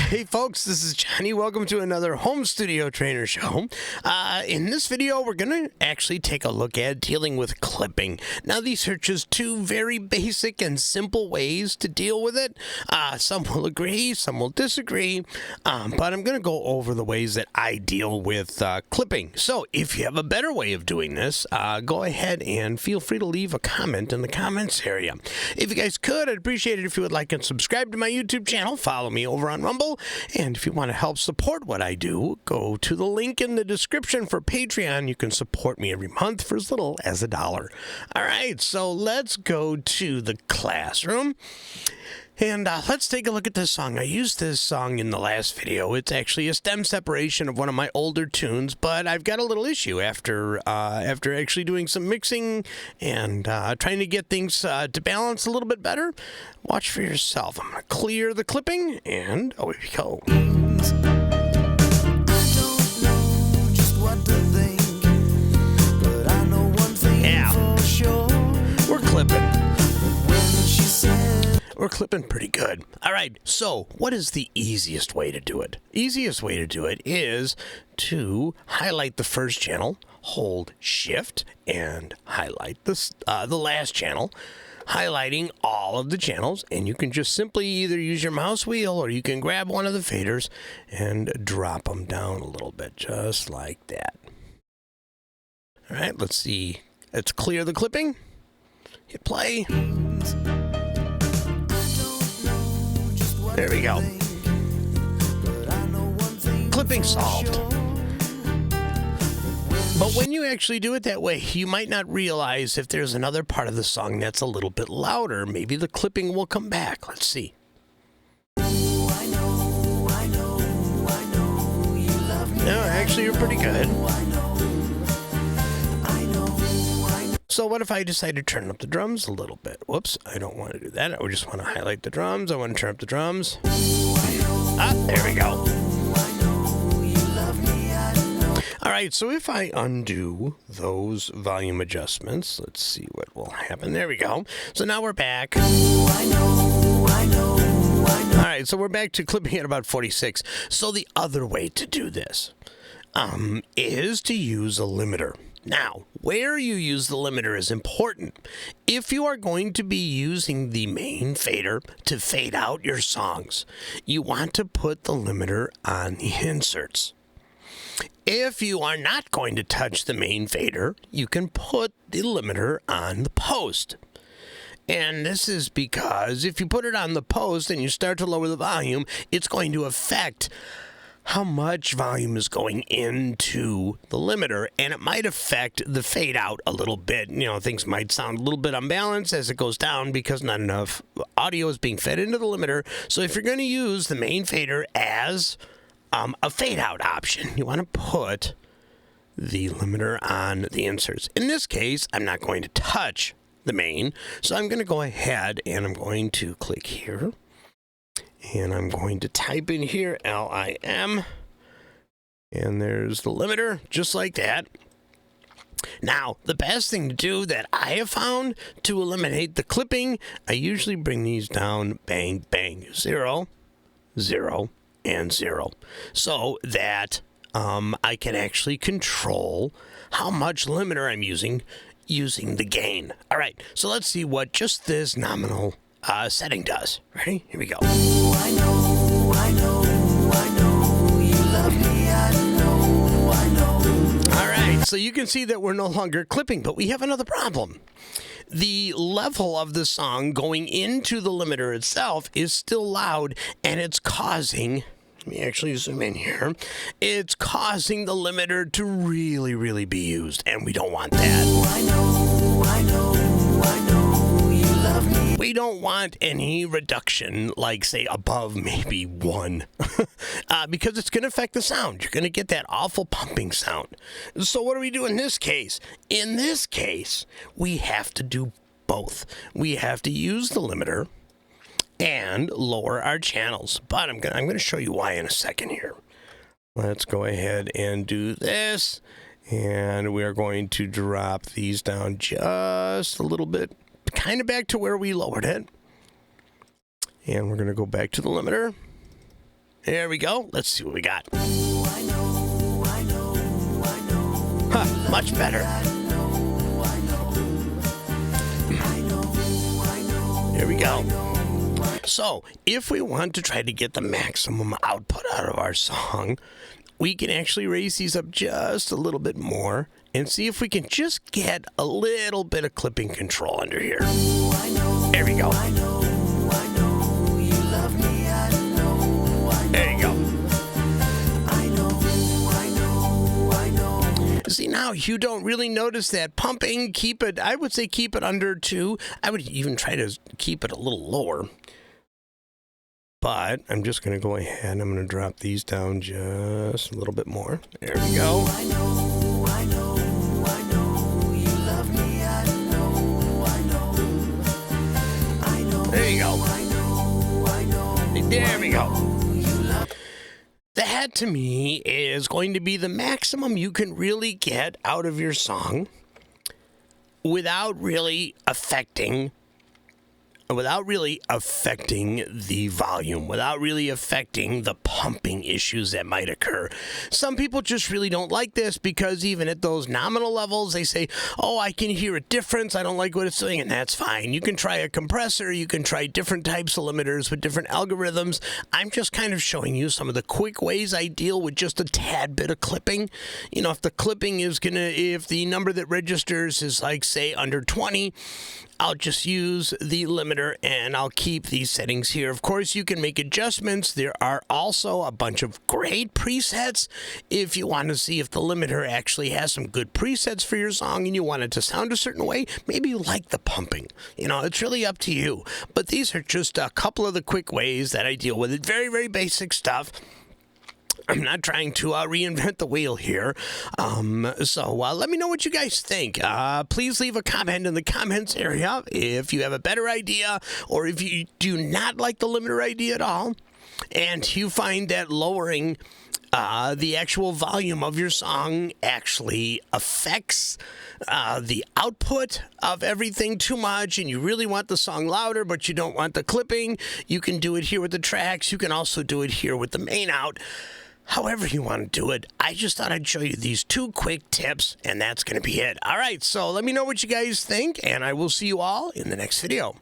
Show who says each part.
Speaker 1: Hey folks, this is Johnny. Welcome to another home studio trainer show. In this video, we're going to actually take a look at dealing with clipping. Now, these are just two very basic and simple ways to deal with it. Some will agree, some will disagree, but I'm going to go over the ways that I deal with clipping. So if you have a better way of doing this, go ahead and feel free to leave a comment in the comments area. If you guys could, I'd appreciate it if you would like and subscribe to my YouTube channel. Follow me over on Rumble. And if you want to help support what I do, go to the link in the description for Patreon. You can support me every month for as little as $1. All right, so let's go to the classroom. And let's take a look at this song. I used this song in the last video. It's actually a stem separation of one of my older tunes, but I've got a little issue after actually doing some mixing and trying to get things to balance a little bit better. Watch for yourself. I'm going to clear the clipping, and away we go. Yeah, we're clipping. We're clipping pretty good. All right, so what is the easiest way to do it? Easiest way to do it is to highlight the first channel, hold Shift, and highlight the last channel, highlighting all of the channels, and you can just simply either use your mouse wheel or you can grab one of the faders and drop them down a little bit, just like that. All right, let's see. Let's clear the clipping. Hit play. There we go. Clipping solved. But when you actually do it that way, you might not realize if there's another part of the song that's a little bit louder. Maybe the clipping will come back. Let's see. No, actually, you're pretty good. So what if I decide to turn up the drums a little bit? Whoops, I don't want to do that. I just want to highlight the drums. I want to turn up the drums. There we go. All right, so if I undo those volume adjustments, let's see what will happen. There we go. So now we're back. All right, so we're back to clipping at about 46. So the other way to do this is to use a limiter. Now, where you use the limiter is important. If you are going to be using the main fader to fade out your songs, you want to put the limiter on the inserts. If you are not going to touch the main fader, you can put the limiter on the post. And this is because if you put it on the post and you start to lower the volume, it's going to affect how much volume is going into the limiter, and it might affect the fade out a little bit. You know, things might sound a little bit unbalanced as it goes down because not enough audio is being fed into the limiter. So if you're going to use the main fader as a fade out option, you want to put the limiter on the inserts. In this case, I'm not going to touch the main, so I'm going to go ahead and I'm going to click here. And I'm going to type in here, LIM, and there's the limiter, just like that. Now, the best thing to do that I have found to eliminate the clipping, I usually bring these down, bang, bang, 0, 0, and 0, so that I can actually control how much limiter I'm using the gain. All right, so let's see what just this nominal setting does. Ready? Here we go. I know, you love me, I know. All right, so you can see that we're no longer clipping, but we have another problem. The level of the song going into the limiter itself is still loud, and it's causing, let me actually zoom in here, it's causing the limiter to really, really be used, and we don't want that. I know, you love me. We don't want any reduction, like, say, above maybe 1, because it's going to affect the sound. You're going to get that awful pumping sound. So what do we do in this case? In this case, we have to do both. We have to use the limiter and lower our channels. But I'm going to show you why in a second here. Let's go ahead and do this. And we are going to drop these down just a little bit, kind of back to where we lowered it. And we're going to go back to the limiter. There we go. Let's see what we got. Huh, much better. Here we go. So, if we want to try to get the maximum output out of our song, we can actually raise these up just a little bit more and see if we can just get a little bit of clipping control under here. There we go. There you go. See, now you don't really notice that pumping. Keep it, I would say keep it under 2. I would even try to keep it a little lower. But I'm just going to go ahead. I'm going to drop these down just a little bit more. There we go. There you go. There we go. That, to me, is going to be the maximum you can really get out of your song without really affecting the volume, without really affecting the pumping issues that might occur. Some people just really don't like this because even at those nominal levels, they say, oh, I can hear a difference. I don't like what it's doing, and that's fine. You can try a compressor. You can try different types of limiters with different algorithms. I'm just kind of showing you some of the quick ways I deal with just a tad bit of clipping. You know, if the clipping is if the number that registers is like, say, under 20, I'll just use the limiter and I'll keep these settings here. Of course, you can make adjustments. There are also a bunch of great presets if you want to see if the limiter actually has some good presets for your song and you want it to sound a certain way. Maybe you like the pumping. You know, it's really up to you. But these are just a couple of the quick ways that I deal with it. Very, very basic stuff. I'm not trying to reinvent the wheel here. So let me know what you guys think. Please leave a comment in the comments area if you have a better idea or if you do not like the limiter idea at all and you find that lowering the actual volume of your song actually affects the output of everything too much and you really want the song louder but you don't want the clipping. You can do it here with the tracks. You can also do it here with the main out. However you want to do it, I just thought I'd show you these 2 quick tips, and that's going to be it. All right, so let me know what you guys think, and I will see you all in the next video.